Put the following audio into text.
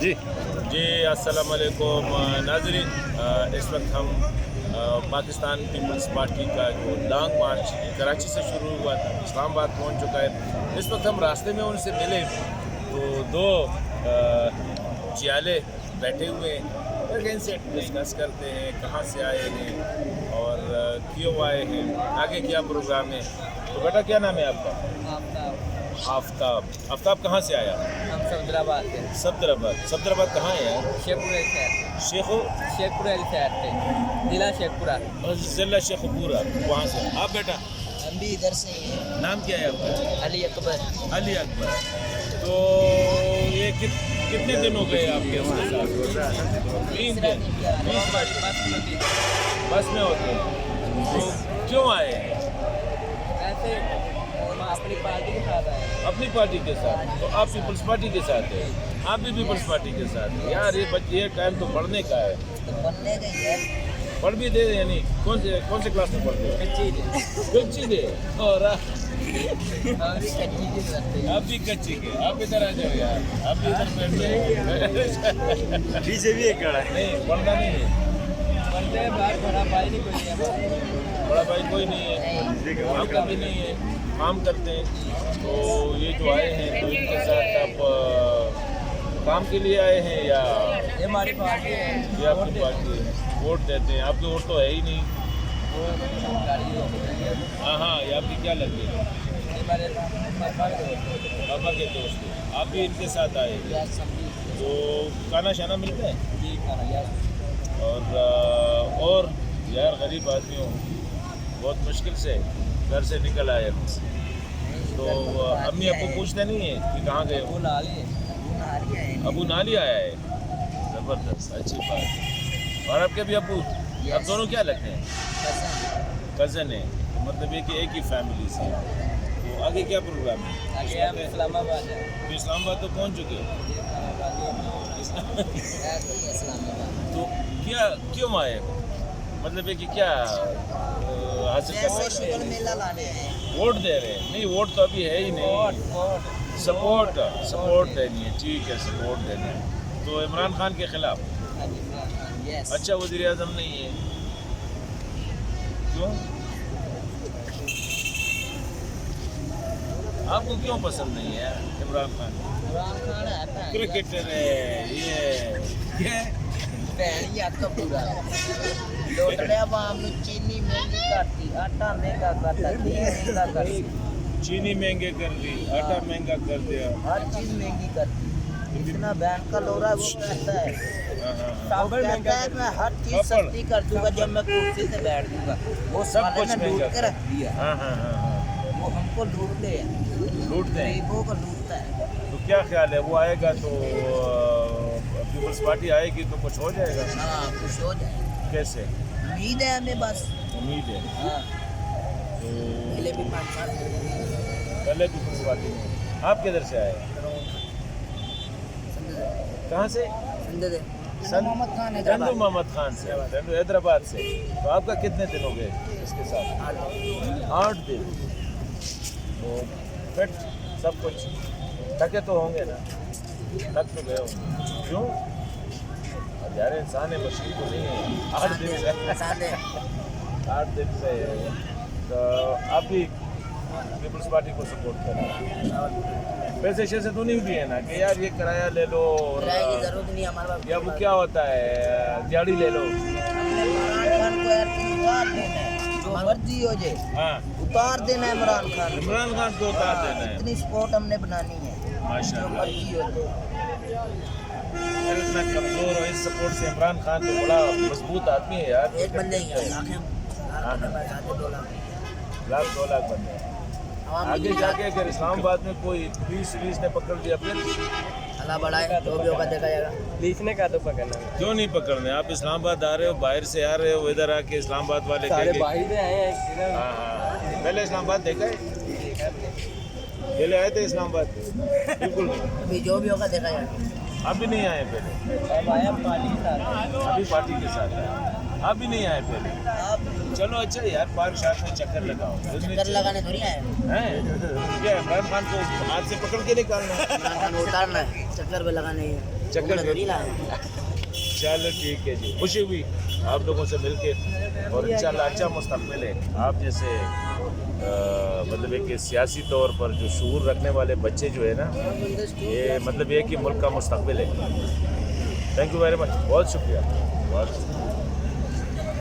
जी जी अस्सलाम वालेकुम नाज़रीन, इस वक्त हम पाकिस्तान पीपल्स पार्टी का जो लॉन्ग मार्च कराची से शुरू हुआ था इस्लामाबाद पहुंच चुका है। इस वक्त हम रास्ते में उनसे मिले तो दो जियाले बैठे हुए हैं, इनसे डिस्कस करते हैं कहाँ से आए हैं और क्यों आए हैं, आगे क्या प्रोग्राम है। तो बेटा क्या नाम है आपका? आफ्ताब। आफ्ताब कहाँ से आया? हम सफदराबाद से। सफदराबाद कहाँ है यार? शेखपुरा शहर। शेखपुरा शहर से, जिला शेखपुरा। जिला शेखपुरा, वहाँ से। आप बेटा? हम भी इधर से ही हैं। नाम क्या है आपका? अली अकबर। अली अकबर। तो ये कितने दिन हो गए आपके उसके साथ? 3 दिन। बस में होते हैं तो क्यों आए हैं? ऐसे अपनी पार्टी के साथ आए। अपनी पार्टी के साथ? तो आप पीपल्स पार्टी के साथ हैं? आप भी पीपल्स पार्टी के साथ हैं? यार ये बच्चे, ये टाइम तो पढ़ने का है। तो बनने का ही है। पढ़ भी दे, यानी कौन से क्लास में पढ़ते हो? कच्ची दे। और आप भी कच्ची के, आप इधर आ जाओ यार, आप भी इधर बैठ जाओ। पीछे भी एक खड़ा है। नहीं, पढ़ना नहीं है। बनते हैं बाहर, बड़ा भाई नहीं कोई है। बड़ा भाई कोई नहीं है, आपका भी नहीं है, काम करते हैं। तो ये जो आए हैं तो इनके साथ आप काम के लिए आए हैं या ये हमारी पार्टी है? ये आपकी पार्टी है, वोट देते हैं? आपकी वोट तो है ही नहीं। हाँ, ये आपकी क्या लगी? हमारे पापा के दोस्त हैं। आप भी इनके साथ आए हैं तो खाना शाना मिलता है? और यार गरीब आदमी हो, बहुत मुश्किल से घर से निकल आए हम। तो अम्मी आपको पूछते नहीं है कि कहाँ गए हो? अबू नाली आया है, ज़बरदस्त, अच्छी बात। और आपके भी अबू? आप दोनों क्या लगते हैं? कज़न है, मतलब एक ही फैमिली से। तो आगे क्या प्रोग्राम है? आगे हम इस्लामाबाद हैं। तो इस्लामाबाद तो पहुँच चुके हो? तो क्या क्यों आए हो? मतलब है कि क्या हासिल कर रहे हैं? वोट दे रहे हैं? नहीं, वोट तो अभी है ही नहीं। सपोर्ट देनी है, ठीक है, सपोर्ट देना है। तो इमरान खान के खिलाफ? अच्छा, वज़ीर आज़म नहीं है, क्यों? आपको क्यों पसंद नहीं है इमरान खान? क्रिकेटर है ये चीनी महंगी करती, आटा महंगा करता, महंगा करती। चीनी महंगे कर दी, आटा महंगा कर दिया, हर चीज महंगी करती। इतना बैंक का लोरा वो कहता है, वो कहता है मैं हर चीज सस्ती कर दूंगा जब मैं कुर्सी से बैठ दूंगा। वो सब कुछ लूट महंगा के रख दिया। हाँ। वो हमको लूटते हैं, गरीबों को लूटता है। तो क्या ख्याल है, वो आएगा तो पीपल्स पार्टी आएगी तो कुछ हो जाएगा? हाँ, कुछ हो जाएगा। कैसे? उम्मीद है हमें, बस उम्मीद है। हाँ। तो पहले भी 5 साल पहले पीपल्स पार्टी में आप किधर से आए? कहाँ से? चंदू मोहम्मद खान से, चंदू हैदराबाद से। तो आपका कितने दिन हो गए इसके साथ? 8 दिन। तो फिट सब कुछ थके तो होंगे ना? थक तो गए होंगे, क्यों? अब यार इंसान है, मशीन तो नहीं है। 8 दिन से 8 दिन से तो आप भी पीपल्स पार्टी को सपोर्ट कर रहे हैं? पैसे शैसे तो नहीं भी है ना कि यार ये किराया ले लो और जरूरत नहीं हमारे पास। या वो क्या होता है, दिहाड़ी ले लो? जो मर्जी हो जाए, हाँ, उतार देना है इमरान खान। इमरान खान को उतार देना है। इतनी सपोर्ट हमने बनानी है, जो माशाल्लाह। मर्जी हो जाए। इतना कमजोर और इस सपोर्ट से इमरान खान तो बड़ा मजबूत आदमी है यार। एक बंदे ही हैं, लाख लाख 2 लाख बंदे हैं। आगे जाके अगर इस्लामाबाद में कोई पुलिस ने पकड़ लिया फिर? अल्लाह बढ़ाए, जो भी होगा देखा जाएगा। पुलिस ने कहा तो पकड़ना। क्यों नहीं पकड़ने? आप इस्लामाबाद आ रहे हो, बाहर से आ रहे हो, इधर आके इस्लामाबाद वाले सारे बाहर से आए हैं। हाँ, पहले इस्लामाबाद देखा है? पहले आए थे इस्लामाबाद? बिल्कुल नहीं। अभी जो भी होगा देखा जाएगा। आप भी नहीं आए पहले? अब आया पार्टी के साथ। अभी पार्टी के साथ आए, आप भी नहीं आए पहले? चलो अच्छा यार, पार्क शार्क में चक्कर लगाओ। चक्कर लगाने थोड़ी आए हैं क्या इमरान खान को हाथ से पकड़ के निकालना है? इमरान खान को उतारना है, चक्कर पे लगाने ही है। चक्कर थोड़ी लाया चलो ठीक है जी, खुशी हुई आप लोगों से मिलके और इंशाल्लाह अच्छा मुस्तकबिल है। आप जैसे मतलब एक सियासी तौर पर जो शूर रखने वाले बच्चे जो है ना, ये मतलब एक ही मुल्क का मुस्तकबिल है। थैंक यू वेरी मच, बहुत शुक्रिया, बहुत शुक्रिया।